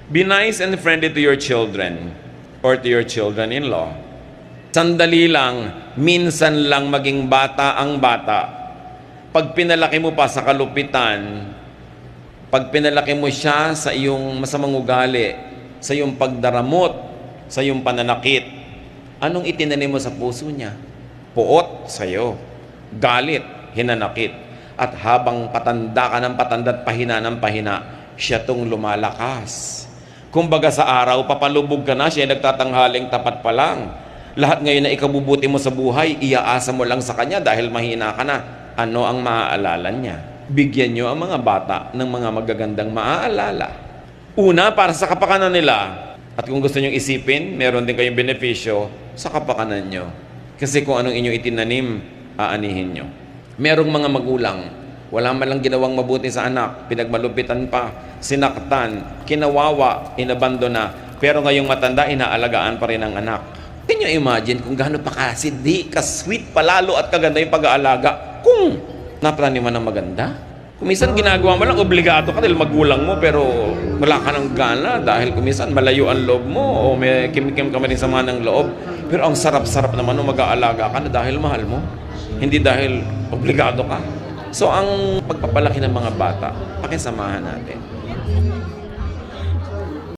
Be nice and friendly to your children or to your children-in-law. Sandali lang, minsan lang maging bata ang bata. Pag pinalaki mo pa sa kalupitan, pag pinalaki mo siya sa iyong masamang ugali, sa iyong pagdaramot, sa iyong pananakit, anong itinanim mo sa puso niya? Puot sa'yo, galit, hinanakit. At habang patanda ka ng patanda at pahina ng pahina, siya tong lumalakas. Kumbaga sa araw, papalubog ka na, siya nagtatanghaling tapat pa lang. Lahat ngayon na ikabubuti mo sa buhay, iaasa mo lang sa kanya dahil mahina ka na. Ano ang maaalala niya? Bigyan nyo ang mga bata ng mga magagandang maaalala. Una, para sa kapakanan nila. At kung gusto nyong isipin, meron din kayong benepisyo sa kapakanan nyo. Kasi kung anong inyong itinanim, aanihin nyo. Merong mga magulang, wala man lang ginawang mabuti sa anak, pinagmalupitan pa, sinaktan, kinawawa, inabandona, pero ngayong matanda, inaalagaan pa rin ang anak. Can you imagine kung gaano pa kasindi, ka-sweet, palalo at kaganda yung pag-aalaga kung naplaniman ng maganda? Kung minsan ginagawa mo lang, obligado ka dahil magulang mo, pero wala ka ng gana dahil kung minsan malayo ang loob mo o may kim-kim ka man din sama ng loob. Pero ang sarap-sarap naman nung mag-aalaga ka na dahil mahal mo, hindi dahil obligado ka. So ang pagpapalaki ng mga bata, pakisamahan natin.